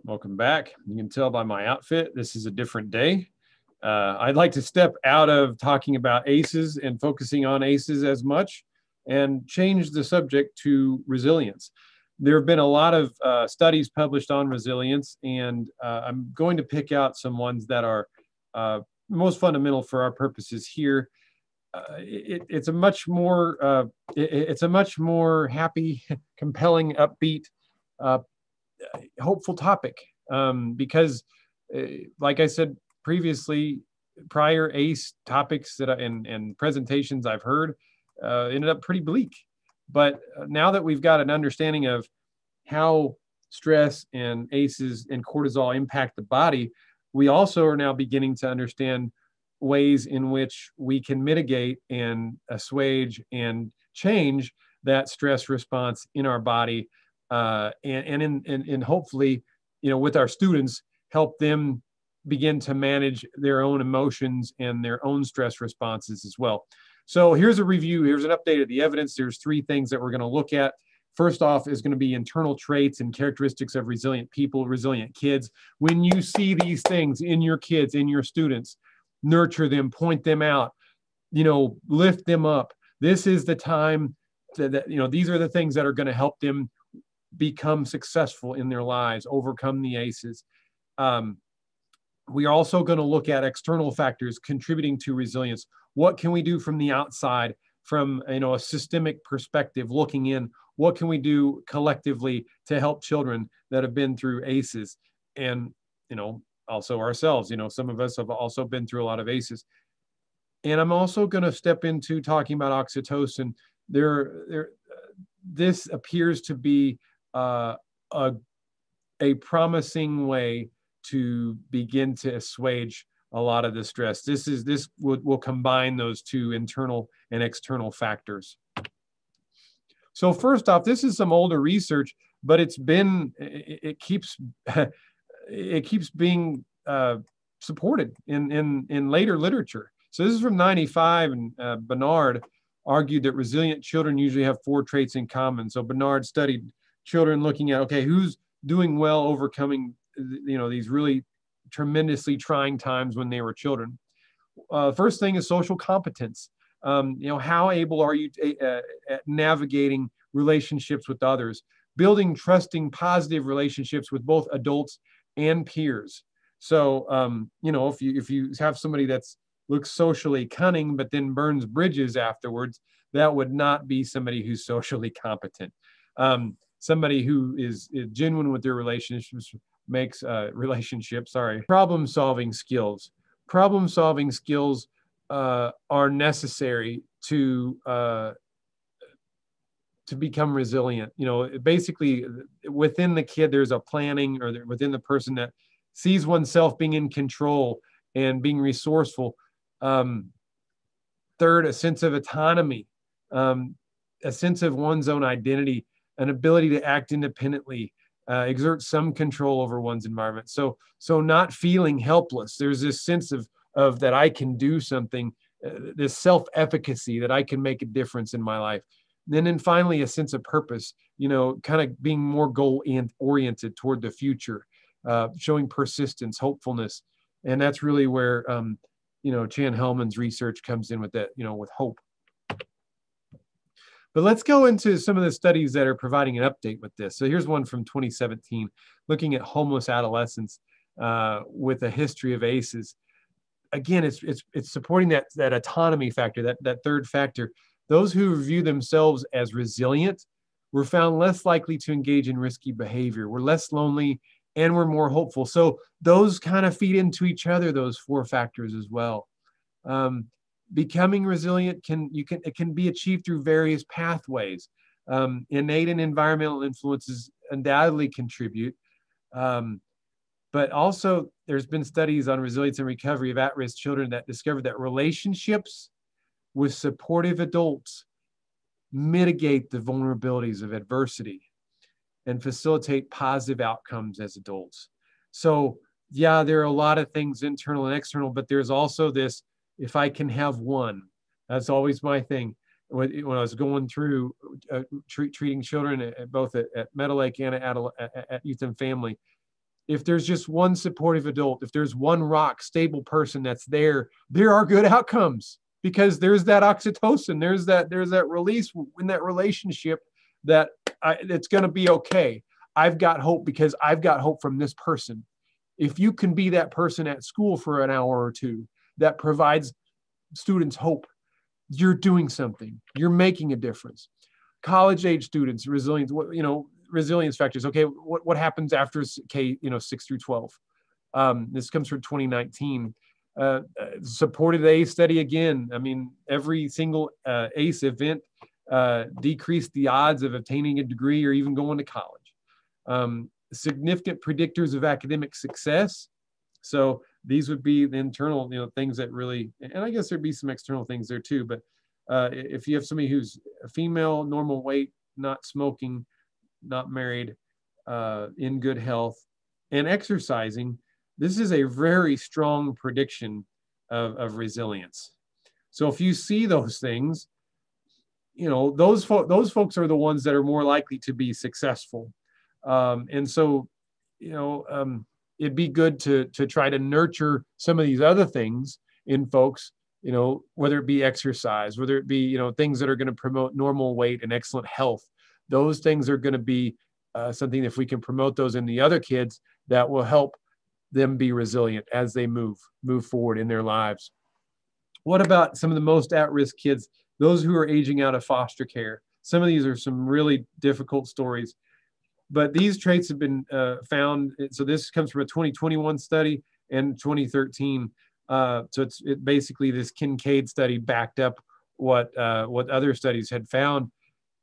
Welcome back. You can tell by my outfit, this is a different day. I'd like to step out of talking about ACEs and focusing on ACEs as much and change the subject to resilience. There have been a lot of studies published on resilience, and I'm going to pick out some ones that are most fundamental for our purposes here. It's a much more happy, compelling, upbeat, hopeful topic because, like I said previously, prior ACE topics that and presentations I've heard ended up pretty bleak. But now that we've got an understanding of how stress and ACEs and cortisol impact the body, we also are now beginning to understand ways in which we can mitigate and assuage and change that stress response in our body, and hopefully, with our students, help them begin to manage their own emotions and their own stress responses as well. So here's a review. Here's an update of the evidence. There's 3 things that we're going to look at. First off is going to be internal traits and characteristics of resilient people, resilient kids. When you see these things in your kids, in your students, nurture them, point them out, lift them up. This is the time that these are the things that are going to help them become successful in their lives, overcome the ACEs. We are also going to look at external factors contributing to resilience. What can we do from the outside, from a systemic perspective, looking in? What can we do collectively to help children that have been through ACEs, and also ourselves? Some of us have also been through a lot of ACEs. And I'm also going to step into talking about oxytocin. This appears to be a promising way to begin to assuage a lot of the stress. This will combine those 2 internal and external factors. So first off, this is some older research, but it keeps being supported in later literature. So this is from '95, and Bernard argued that resilient children usually have 4 traits in common. So Bernard studied children looking at, okay, who's doing well overcoming these really tremendously trying times when they were children. First thing is social competence. How able are you at navigating relationships with others, building trusting, positive relationships with both adults and peers. So, if you have somebody that's looks socially cunning, but then burns bridges afterwards, that would not be somebody who's socially competent. Somebody who is genuine with their relationships makes problem-solving skills. Problem-solving skills are necessary to become resilient. Basically, within the kid, there's a planning, or within the person that sees oneself being in control and being resourceful. Third, a sense of autonomy, a sense of one's own identity, an ability to act independently, exert some control over one's environment. So not feeling helpless. There's this sense of that I can do something, this self-efficacy, that I can make a difference in my life. And then finally, a sense of purpose, kind of being more goal-oriented toward the future, showing persistence, hopefulness. And that's really where, Chan Hellman's research comes in with that, with hope. But let's go into some of the studies that are providing an update with this. So here's one from 2017, looking at homeless adolescents with a history of ACEs. Again, it's supporting that autonomy factor, that third factor. Those who view themselves as resilient were found less likely to engage in risky behavior, were less lonely, and were more hopeful. So those kind of feed into each other, those 4 factors as well. Becoming resilient can be achieved through various pathways. Innate and environmental influences undoubtedly contribute, but also there's been studies on resilience and recovery of at-risk children that discovered that relationships with supportive adults mitigate the vulnerabilities of adversity and facilitate positive outcomes as adults. So yeah, there are a lot of things internal and external, but there's also this, if I can have one, that's always my thing. When I was going through treating children both at Meadow Lake and at Youth and Family, if there's just one supportive adult, if there's one rock stable person that's there, there are good outcomes, because there's that oxytocin, there's that release in that relationship that it's going to be okay. I've got hope because I've got hope from this person. If you can be that person at school for an hour or two that provides students hope, you're doing something. You're making a difference. College age students, resilience, resilience factors. Okay, what happens after K, 6 through 12? This comes from 2019. Supported ACE study again. I mean, every single ACE event decreased the odds of obtaining a degree or even going to college. Significant predictors of academic success. So these would be the internal, things that really, and I guess there'd be some external things there too. But if you have somebody who's a female, normal weight, not smoking, not married, in good health, and exercising, this is a very strong prediction of resilience. So if you see those things, those folks are the ones that are more likely to be successful. And so, it'd be good to try to nurture some of these other things in folks, whether it be exercise, whether it be, things that are going to promote normal weight and excellent health. Those things are going to be something, if we can promote those in the other kids, that will help them be resilient as they move forward in their lives. What about some of the most at-risk kids, those who are aging out of foster care? Some of these are some really difficult stories, but these traits have been found. So this comes from a 2021 study and 2013. So it's basically this Kincaid study backed up what other studies had found.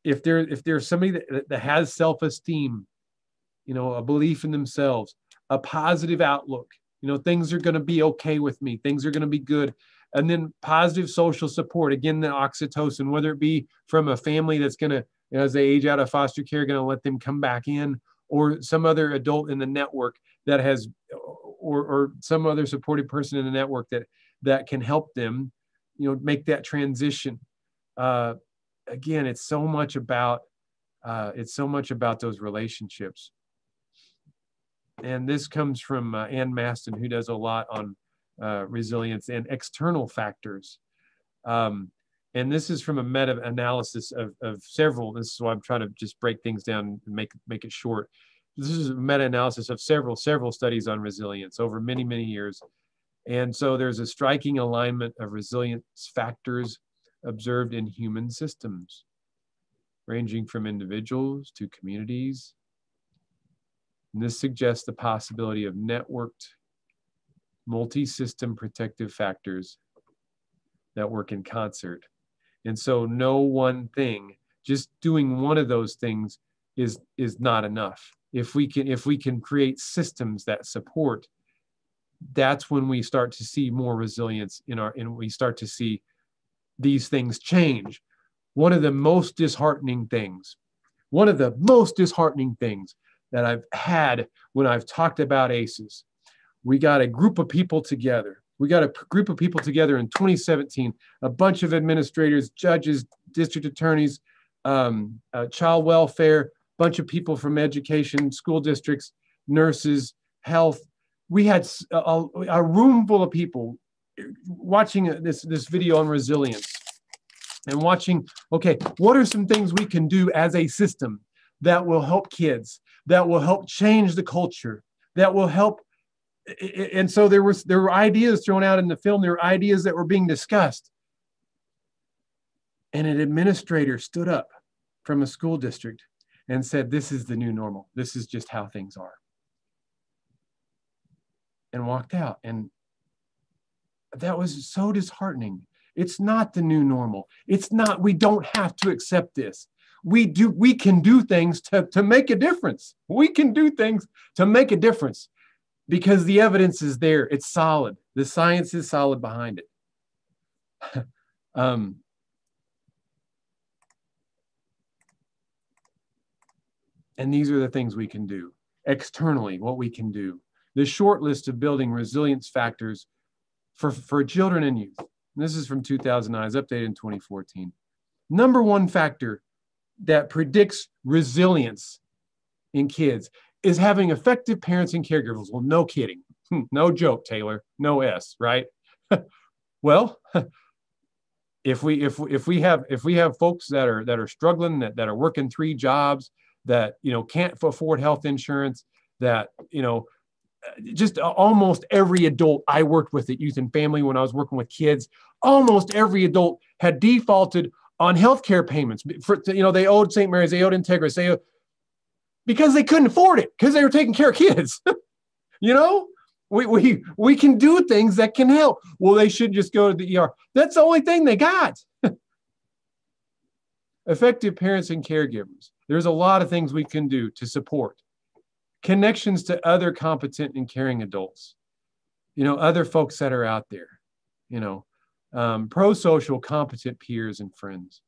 If there's somebody that has self-esteem, a belief in themselves, a positive outlook, things are going to be okay with me, things are going to be good. And then positive social support, again, the oxytocin, whether it be from a family that's going to, as they age out of foster care, going to let them come back in, or some other adult in the network that has, or some other supportive person in the network that can help them, make that transition. Again, it's so much about those relationships. And this comes from Ann Maston, who does a lot on resilience and external factors. And this is from a meta-analysis of several. This is why I'm trying to just break things down and make it short. This is a meta-analysis of several studies on resilience over many, many years. And so there's a striking alignment of resilience factors observed in human systems, ranging from individuals to communities. And this suggests the possibility of networked, multi-system protective factors that work in concert. And so no one thing, just doing one of those things is not enough. If we can create systems that support, that's when we start to see more resilience and we start to see these things change. One of the most disheartening things that I've had when I've talked about ACEs, we got a group of people together. We got a group of people together in 2017, a bunch of administrators, judges, district attorneys, child welfare, bunch of people from education, school districts, nurses, health. We had a room full of people watching this video on resilience and watching, okay, what are some things we can do as a system that will help kids, that will help change the culture, that will help. And so there were ideas thrown out in the film. There were ideas that were being discussed. And an administrator stood up from a school district and said, this is the new normal. This is just how things are. And walked out. And that was so disheartening. It's not the new normal. It's not, we don't have to accept this. We can do things to make a difference. We can do things to make a difference because the evidence is there. It's solid. The science is solid behind it. And these are the things we can do. Externally, what we can do. The short list of building resilience factors for children and youth. And this is from 2009, it's updated in 2014. Number one factor that predicts resilience in kids is having effective parents and caregivers. Well, no kidding. No joke, Taylor. No S, right? Well, if we have folks that are struggling, that are working 3 jobs, that can't afford health insurance, that just almost every adult I worked with at Youth and Family when I was working with kids, almost every adult had defaulted on healthcare payments. They owed St. Mary's, they owed Integris, because they couldn't afford it, because they were taking care of kids. We can do things that can help. Well, they should just go to the ER. That's the only thing they got. Effective parents and caregivers. There's a lot of things we can do to support. Connections to other competent and caring adults. Other folks that are out there. Pro-social, competent peers and friends.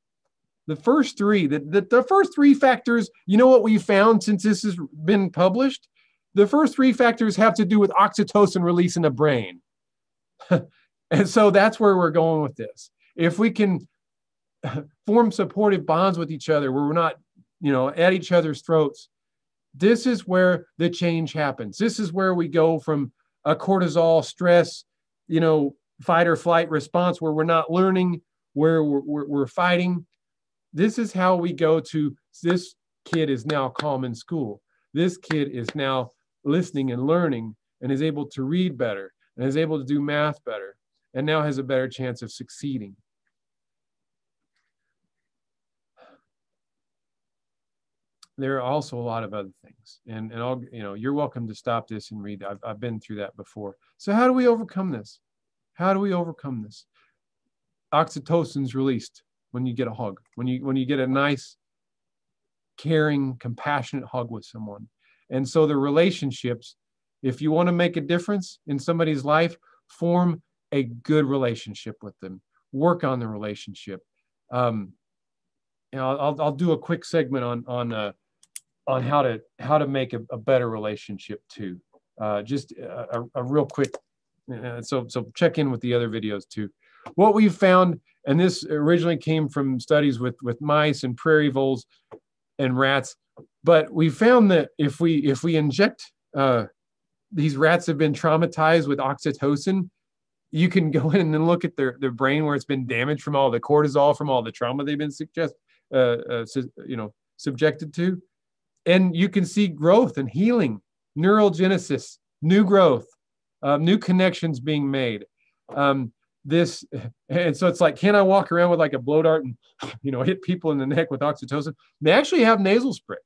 The first 3, the first 3 factors, what we found since this has been published? The first 3 factors have to do with oxytocin release in the brain. And so that's where we're going with this. If we can form supportive bonds with each other where we're not, at each other's throats, this is where the change happens. This is where we go from a cortisol stress, fight or flight response where we're not learning, where we're fighting. This is how we go to this kid is now calm in school. This kid is now listening and learning and is able to read better and is able to do math better and now has a better chance of succeeding. There are also a lot of other things, and I'll, you're welcome to stop this and read. I've been through that before. So how do we overcome this? How do we overcome this? Oxytocin's released when you get a hug, when you get a nice, caring, compassionate hug with someone. And so the relationships, if you want to make a difference in somebody's life, form a good relationship with them. Work on the relationship. I'll do a quick segment on how to make a better relationship too. Just a real quick. So check in with the other videos too. What we've found, and this originally came from studies with mice and prairie voles and rats, but we found that if we inject these rats have been traumatized with oxytocin, you can go in and then look at their brain where it's been damaged from all the cortisol, from all the trauma they've been subjected to, and you can see growth and healing, neurogenesis, new growth, new connections being made. And so it's like, can I walk around with like a blow dart and hit people in the neck with oxytocin? They actually have nasal spray.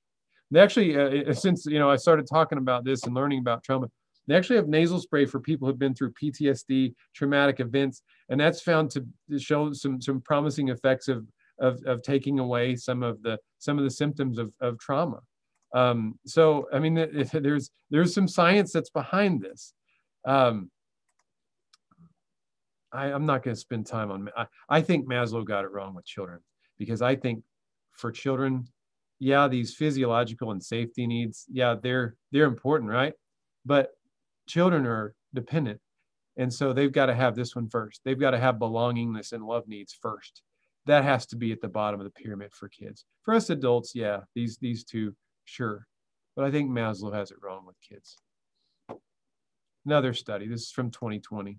They actually, since I started talking about this and learning about trauma, they actually have nasal spray for people who've been through PTSD, traumatic events, and that's found to show some promising effects of taking away some of the symptoms of trauma. So I mean, there's some science that's behind this. I'm not going to spend time on. I think Maslow got it wrong with children, because I think for children, yeah, these physiological and safety needs, yeah, they're important, right? But children are dependent, and so they've got to have this one first. They've got to have belongingness and love needs first. That has to be at the bottom of the pyramid for kids. For us adults, yeah, these two, sure, but I think Maslow has it wrong with kids. Another study. This is from 2020.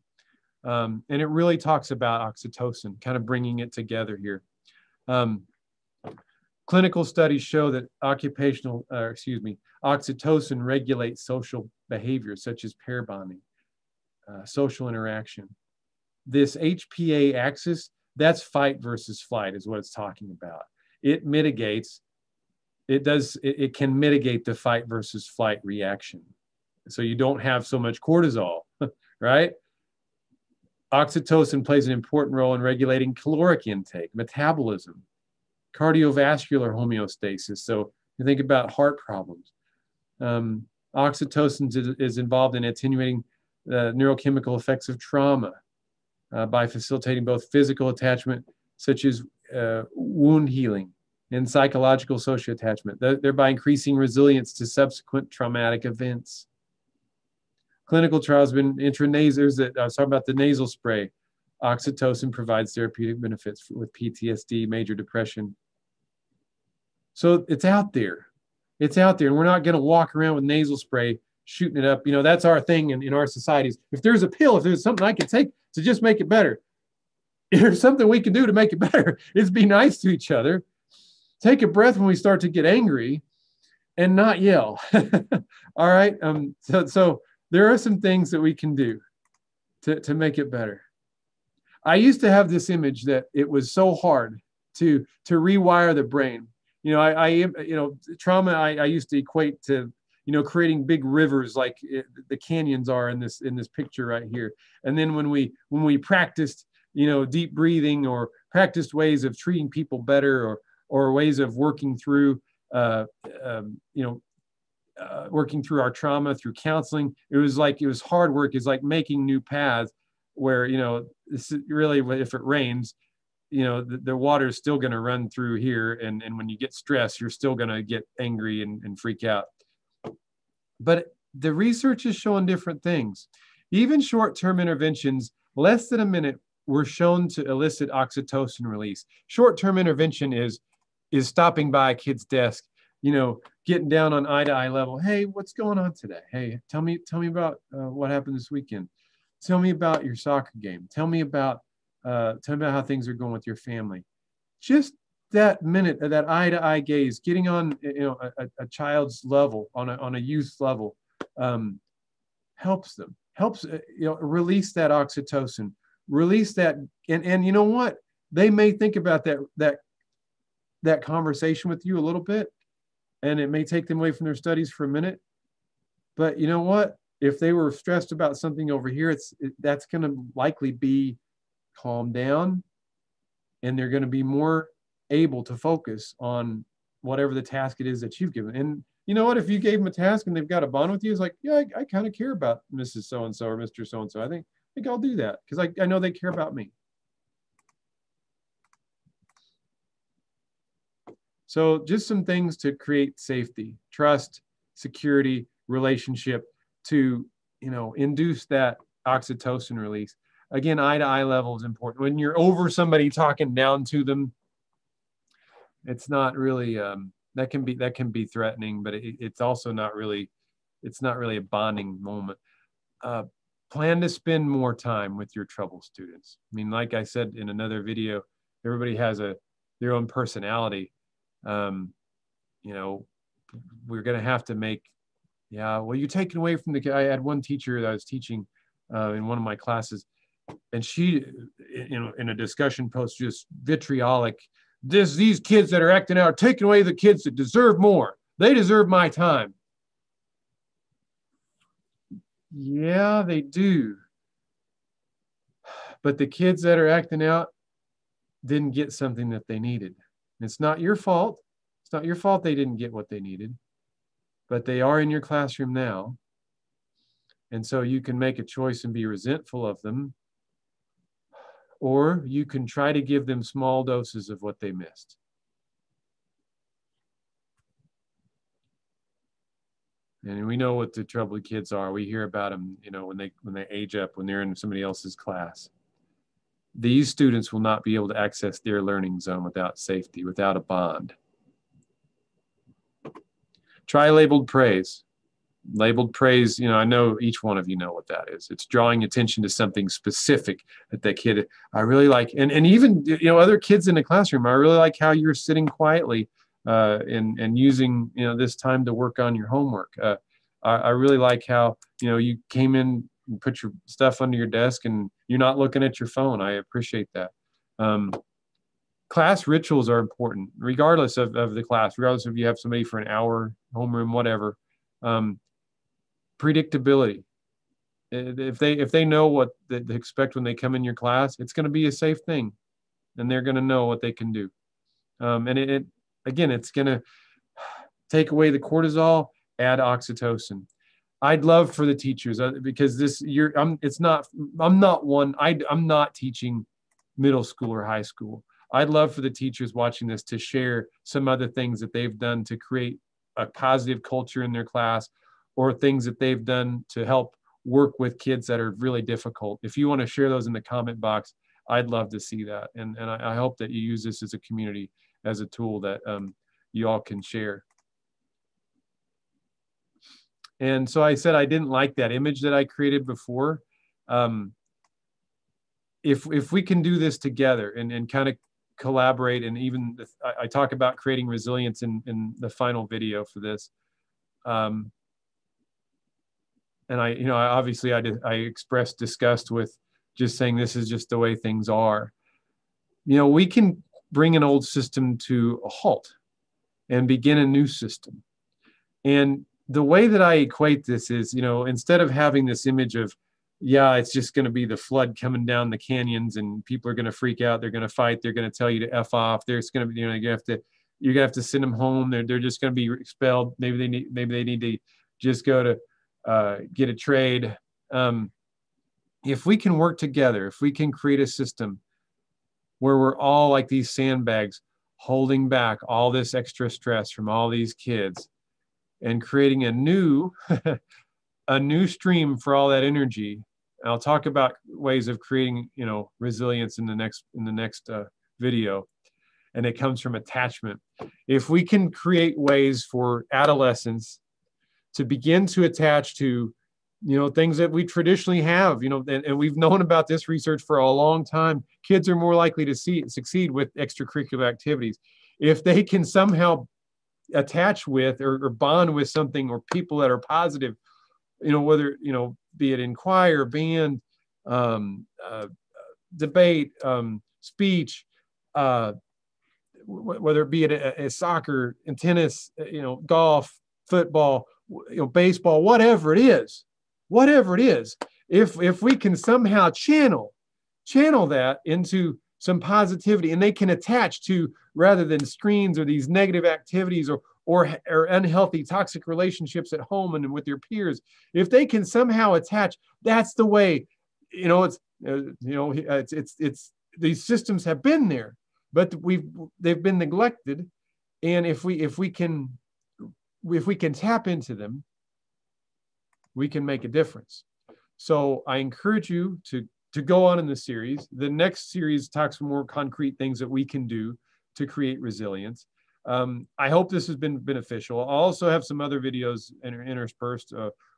And it really talks about oxytocin, kind of bringing it together here. Clinical studies show that oxytocin regulates social behavior, such as pair bonding, social interaction. This HPA axis, that's fight versus flight, is what it's talking about. It mitigates, it can mitigate the fight versus flight reaction. So you don't have so much cortisol, right? Oxytocin plays an important role in regulating caloric intake, metabolism, cardiovascular homeostasis. So you think about heart problems. Oxytocin is involved in attenuating the neurochemical effects of trauma by facilitating both physical attachment, such as wound healing, and psychological social attachment, thereby increasing resilience to subsequent traumatic events. Clinical trials have been intranasal. I was talking about the nasal spray. Oxytocin provides therapeutic benefits with PTSD, major depression. So it's out there. It's out there, and we're not going to walk around with nasal spray shooting it up. You know, that's our thing in our societies. If there's a pill, if there's something I can take to just make it better, if there's something we can do to make it better, is be nice to each other. Take a breath when we start to get angry and not yell. All right. So there are some things that we can do to make it better. I used to have this image that it was so hard to rewire the brain. You know, trauma I used to equate to, you know, creating big rivers like the canyons are in this picture right here. And then when we practiced, you know, deep breathing or practiced ways of treating people better or ways of working through, working through our trauma through counseling, it was hard work. It's like making new paths where, you know, this is really, if it rains, you know, the water is still going to run through here. And when you get stressed, you're still going to get angry and freak out. But the research is showing different things. Even short-term interventions, less than a minute, were shown to elicit oxytocin release. Short-term intervention is stopping by a kid's desk, you know, getting down on eye-to-eye level. Hey, what's going on today? Hey, tell me about what happened this weekend. Tell me about your soccer game. Tell me about how things are going with your family. Just that minute, that eye-to-eye gaze, getting on, you know, a child's level, on a youth level, helps them. Helps, you know, release that oxytocin, release that, and you know what? They may think about that conversation with you a little bit, and it may take them away from their studies for a minute. But you know what? If they were stressed about something over here, that's going to likely be calmed down, and they're going to be more able to focus on whatever the task it is that you've given. And you know what? If you gave them a task and they've got a bond with you, it's like, yeah, I kind of care about Mrs. So-and-so or Mr. So-and-so. I think I'll do that because I know they care about me. So just some things to create safety, trust, security, relationship, to, you know, induce that oxytocin release. Again, eye-to-eye level is important. When you're over somebody talking down to them, it's not really, that can be threatening, but it's also not really, it's not really a bonding moment. Plan to spend more time with your troubled students. I mean, like I said in another video, everybody has their own personality. You know, we're going to have to make, yeah, well, you're taking away from I had one teacher that I was teaching in one of my classes, and she, you know, in a discussion post, just vitriolic, these kids that are acting out are taking away the kids that deserve more. They deserve my time. Yeah, they do. But the kids that are acting out didn't get something that they needed. It's not your fault. It's not your fault they didn't get what they needed, but they are in your classroom now. And so you can make a choice and be resentful of them, or you can try to give them small doses of what they missed. And we know what the troubled kids are. We hear about them, you know, when they age up, when they're in somebody else's class. These students will not be able to access their learning zone without safety, without a bond. Try labeled praise. Labeled praise, you know, I know each one of you know what that is. It's drawing attention to something specific that that kid, I really like. And even, you know, other kids in the classroom, I really like how you're sitting quietly and using, you know, this time to work on your homework. I really like how, you know, you came in and put your stuff under your desk and you're not looking at your phone. I appreciate that. Class rituals are important, regardless of the class, regardless if you have somebody for an hour, homeroom, whatever. Predictability. If they know what they expect when they come in your class, it's going to be a safe thing, and they're going to know what they can do. And again, it's going to take away the cortisol, add oxytocin. I'd love for the teachers, because I'm not teaching middle school or high school. I'd love for the teachers watching this to share some other things that they've done to create a positive culture in their class, or things that they've done to help work with kids that are really difficult. If you want to share those in the comment box, I'd love to see that. And I hope that you use this as a community, as a tool that you all can share. And so I said I didn't like that image that I created before. If we can do this together and kind of collaborate, and even I talk about creating resilience in the final video for this. And I expressed disgust with just saying this is just the way things are. We can bring an old system to a halt and begin a new system. And the way that I equate this is, instead of having this image of, yeah, it's just going to be the flood coming down the canyons and people are going to freak out, they're going to fight, they're going to tell you to F off, there's going to be, you're going to have to send them home, they're just going to be expelled, maybe they need to just go to get a trade. If we can work together, if we can create a system where we're all like these sandbags holding back all this extra stress from all these kids and creating a new a new stream for all that energy. And I'll talk about ways of creating, resilience in the next video. And it comes from attachment. If we can create ways for adolescents to begin to attach to, things that we traditionally have, and we've known about this research for a long time. Kids are more likely to succeed with extracurricular activities. If they can somehow attach with or bond with something or people that are positive, whether, be it in choir, band, debate, speech, whether it be a soccer and tennis, golf, football, baseball, whatever it is, if we can somehow channel that into some positivity, and they can attach to, rather than screens or these negative activities or unhealthy toxic relationships at home and with your peers, if they can somehow attach, that's the way, it's these systems have been there, but they've been neglected. And if we can tap into them, we can make a difference. So I encourage you to go on in the series. The next series talks more concrete things that we can do to create resilience. I hope this has been beneficial. I'll also have some other videos interspersed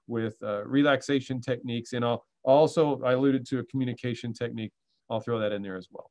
with relaxation techniques, and I alluded to a communication technique. I'll throw that in there as well.